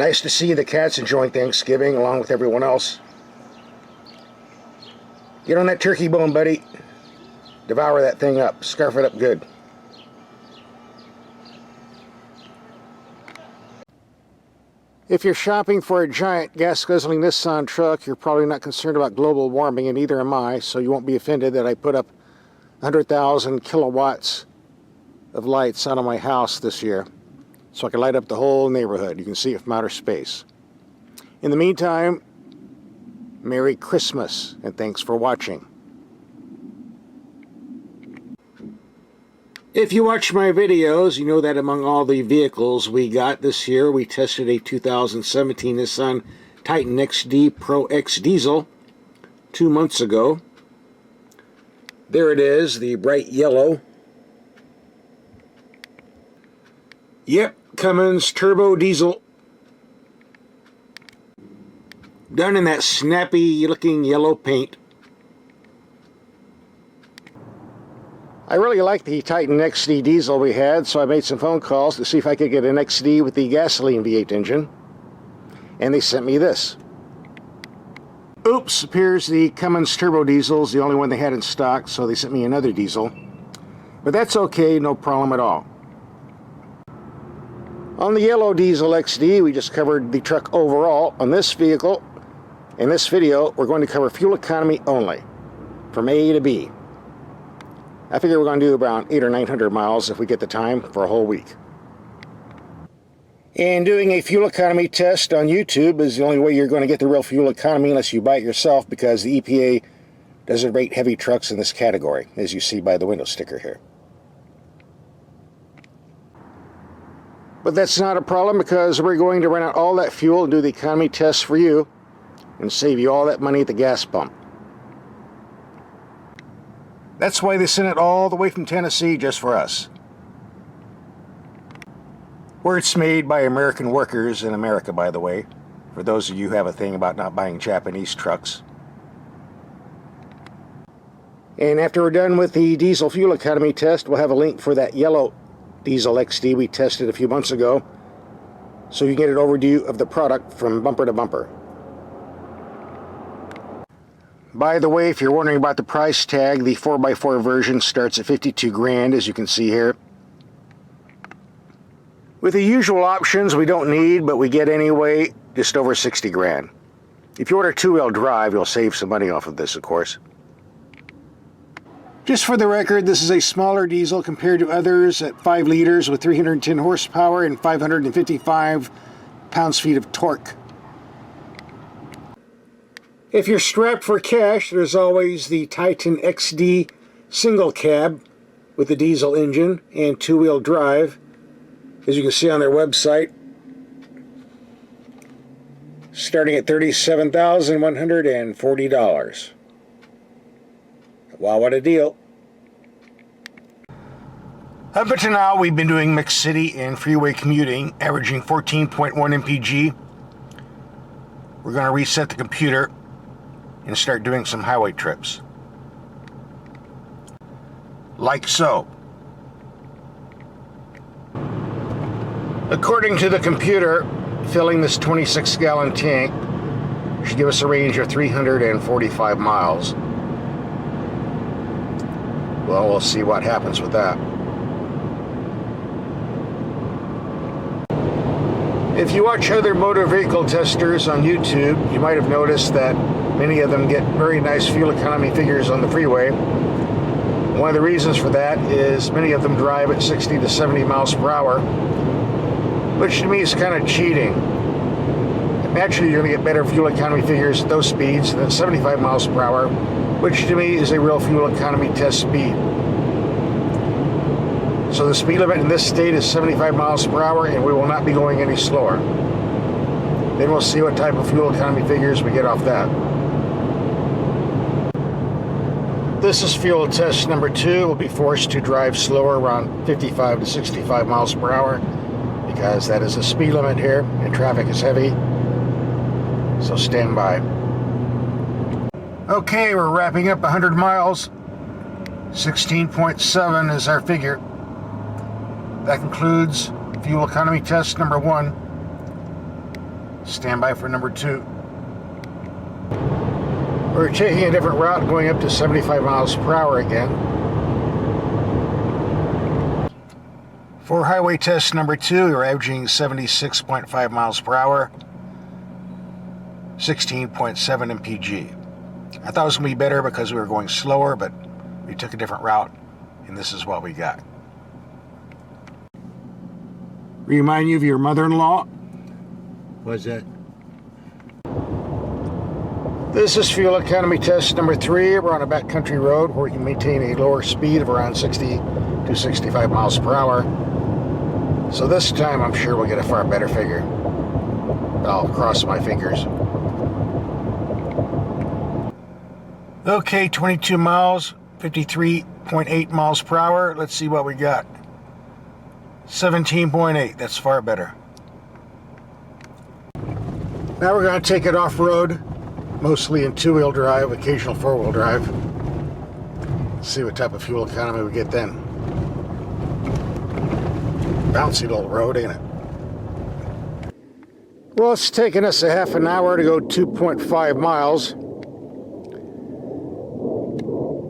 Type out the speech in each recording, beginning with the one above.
Nice to see the cats enjoying Thanksgiving along with everyone else. Get on that turkey bone, buddy. Devour that thing up. Scarf it up good. If you're shopping for a giant gas-guzzling Nissan truck, you're probably not concerned about global warming, and neither am I, so you won't be offended that I put up 100,000 kilowatts of lights out of my house this year, so I can light up the whole neighborhood. You can see it from outer space. In the meantime, Merry Christmas, and thanks for watching. If you watch my videos, you know that among all the vehicles we got this year, we tested a 2017 Nissan Titan XD Pro X Diesel 2 months ago. There it is, the bright yellow. Yep, Cummins turbo diesel. Done in that snappy looking yellow paint. I really like the Titan XD diesel we had, so I made some phone calls to see if I could get an XD with the gasoline V8 engine. And they sent me this. Oops, appears the Cummins turbo diesel is the only one they had in stock, so they sent me another diesel. But that's okay, no problem at all. On the yellow diesel XD, we just covered the truck overall. On this vehicle, in this video, we're going to cover fuel economy only, from A to B. I figure we're going to do around 800 or 900 miles if we get the time for a whole week. And doing a fuel economy test on YouTube is the only way you're going to get the real fuel economy unless you buy it yourself, because the EPA doesn't rate heavy trucks in this category, as you see by the window sticker here. But that's not a problem, because we're going to run out all that fuel and do the economy test for you and save you all that money at the gas pump. That's why they sent it all the way from Tennessee just for us. Where it's made by American workers in America, by the way, for those of you who have a thing about not buying Japanese trucks. And after we're done with the diesel fuel economy test, we'll have a link for that yellow diesel XD we tested a few months ago, so you can get an overview of the product from bumper to bumper. By the way, if you're wondering about the price tag, the 4x4 version starts at 52 grand, as you can see here. With the usual options we don't need, but we get anyway, just over 60 grand. If you order two-wheel drive, you'll save some money off of this, of course. Just for the record, this is a smaller diesel compared to others at 5 liters with 310 horsepower and 555 pounds-feet of torque. If you're strapped for cash, there's always the Titan XD single cab with the diesel engine and two-wheel drive, as you can see on their website, starting at $37,140. Wow, what a deal. Up until now, we've been doing mixed city and freeway commuting, averaging 14.1 mpg. We're going to reset the computer and start doing some highway trips. Like so. According to the computer, filling this 26-gallon tank should give us a range of 345 miles. Well, we'll see what happens with that. If you watch other motor vehicle testers on YouTube, you might have noticed that many of them get very nice fuel economy figures on the freeway. One of the reasons for that is many of them drive at 60 to 70 miles per hour, which to me is kind of cheating. Naturally, you're going to get better fuel economy figures at those speeds than 75 miles per hour, which to me is a real fuel economy test speed. So the speed limit in this state is 75 miles per hour, and we will not be going any slower. Then we'll see what type of fuel economy figures we get off that. This is fuel test number 2. We'll be forced to drive slower, around 55 to 65 miles per hour, because that is the speed limit here and traffic is heavy. So stand by. Okay, we're wrapping up 100 miles. 16.7 is our figure. That concludes fuel economy test number 1. Stand by for number 2. We're taking a different route, going up to 75 miles per hour again. For highway test number 2, we're averaging 76.5 miles per hour, 16.7 mpg. I thought it was going to be better because we were going slower, but we took a different route, and this is what we got. Remind you of your mother-in-law? What's that? This is fuel economy test number 3. We're on a backcountry road where we can maintain a lower speed of around 60 to 65 miles per hour. So this time I'm sure we'll get a far better figure. I'll cross my fingers. Okay, 22 miles, 53.8 miles per hour. Let's see what we got. 17.8, that's far better. Now we're going to take it off-road, mostly in 2-wheel drive, occasional 4-wheel drive. See what type of fuel economy we get then. Bouncy little road, ain't it? Well, it's taken us a half an hour to go 2.5 miles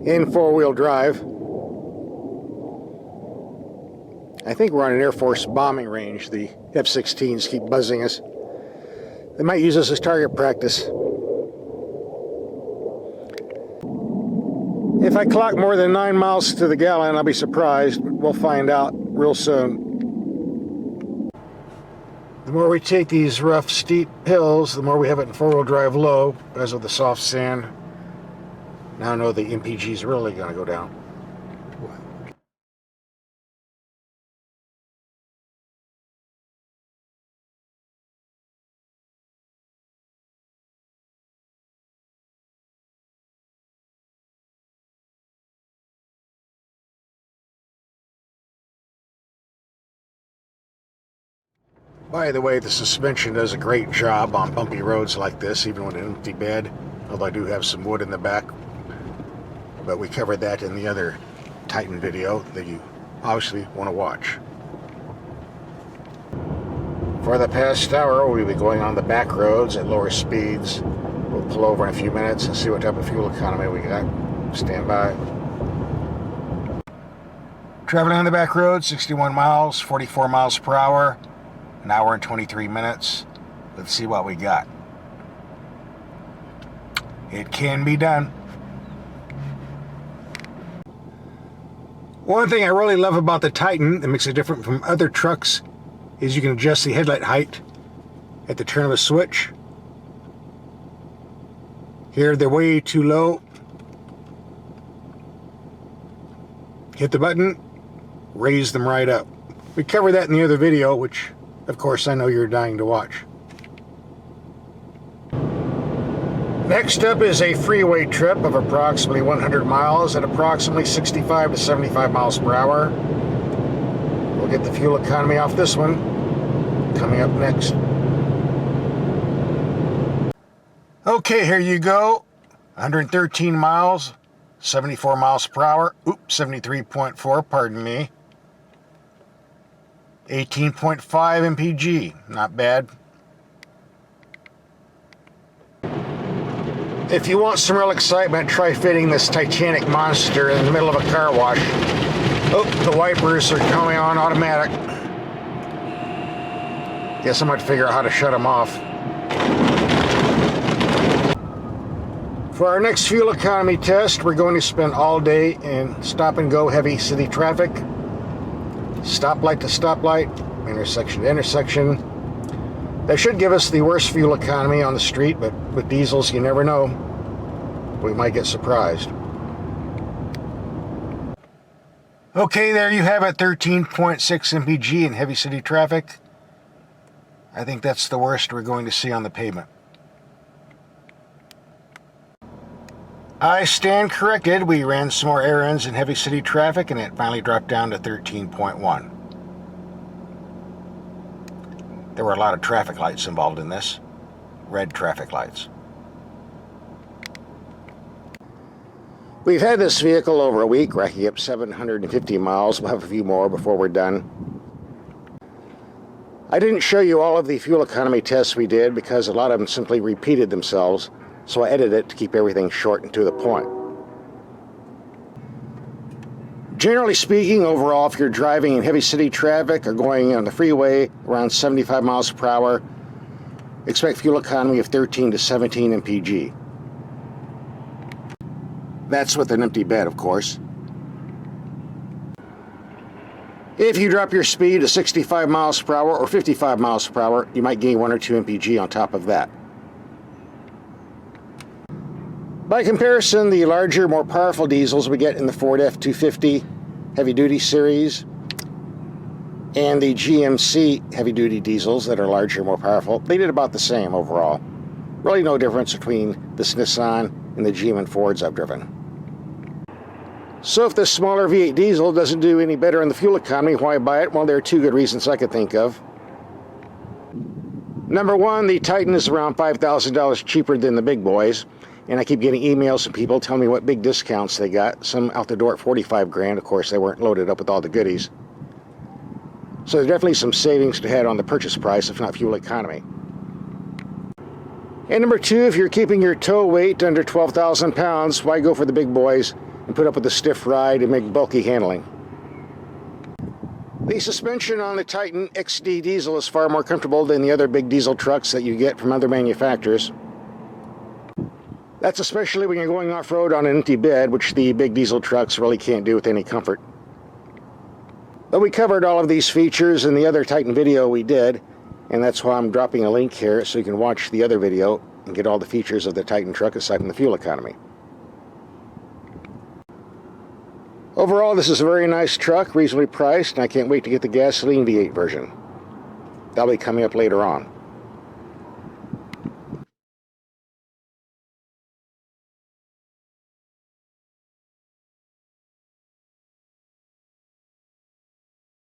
in 4-wheel drive. I think we're on an Air Force bombing range. The F-16s keep buzzing us. They might use us as target practice. If I clock more than 9 miles to the gallon, I'll be surprised, but we'll find out real soon. The more we take these rough, steep hills, the more we have it in 4-wheel drive low, because of the soft sand. Now I know the MPG is really going to go down. By the way, the suspension does a great job on bumpy roads like this, even with an empty bed, although I do have some wood in the back. But we covered that in the other Titan video that you obviously want to watch. For the past hour, we'll be going on the back roads at lower speeds. We'll pull over in a few minutes and see what type of fuel economy we got. Stand by. Traveling on the back road, 61 miles, 44 miles per hour. An hour and 23 minutes. Let's see what we got. It can be done. One thing I really love about the Titan that makes it different from other trucks is you can adjust the headlight height at the turn of a switch. Here they're way too low. Hit the button, raise them right up. We covered that in the other video, which of course I know you're dying to watch. Next up is a freeway trip of approximately 100 miles at approximately 65 to 75 miles per hour. We'll get the fuel economy off this one coming up next. Okay, here you go. 113 miles, 74 miles per hour. Oops, 73.4, pardon me. 18.5 mpg, not bad. If you want some real excitement, try fitting this Titanic monster in the middle of a car wash. Oh, the wipers are coming on automatic. Guess I'm going to figure out how to shut them off. For our next fuel economy test, we're going to spend all day in stop-and-go heavy city traffic. Stoplight to stoplight, intersection to intersection. That should give us the worst fuel economy on the street, but with diesels, you never know. We might get surprised. Okay, there you have it, 13.6 mpg in heavy city traffic. I think that's the worst we're going to see on the pavement. I stand corrected. We ran some more errands in heavy city traffic and it finally dropped down to 13.1. There were a lot of traffic lights involved in this. Red traffic lights. We've had this vehicle over a week, racking up 750 miles. We'll have a few more before we're done. I didn't show you all of the fuel economy tests we did because a lot of them simply repeated themselves, so I edited it to keep everything short and to the point. Generally speaking, overall, if you're driving in heavy city traffic or going on the freeway around 75 miles per hour, expect fuel economy of 13 to 17 mpg. That's with an empty bed, of course. If you drop your speed to 65 miles per hour or 55 miles per hour, you might gain 1 or 2 mpg on top of that. By comparison, the larger, more powerful diesels we get in the Ford F-250 heavy-duty series and the GMC heavy-duty diesels that are larger, more powerful, they did about the same overall. Really no difference between this Nissan and the GM and Fords I've driven. So if this smaller V8 diesel doesn't do any better in the fuel economy, why buy it? Well, there are two good reasons I could think of. Number one, the Titan is around $5,000 cheaper than the big boys, and I keep getting emails from people telling me what big discounts they got. Some out the door at 45 grand. Of course, they weren't loaded up with all the goodies. So there's definitely some savings to have on the purchase price, if not fuel economy. And number two, if you're keeping your tow weight under 12,000 pounds, why go for the big boys and put up with a stiff ride and make bulky handling? The suspension on the Titan XD diesel is far more comfortable than the other big diesel trucks that you get from other manufacturers. That's especially when you're going off-road on an empty bed, which the big diesel trucks really can't do with any comfort. But we covered all of these features in the other Titan video we did, and that's why I'm dropping a link here so you can watch the other video and get all the features of the Titan truck aside from the fuel economy. Overall, this is a very nice truck, reasonably priced, and I can't wait to get the gasoline V8 version. That'll be coming up later on.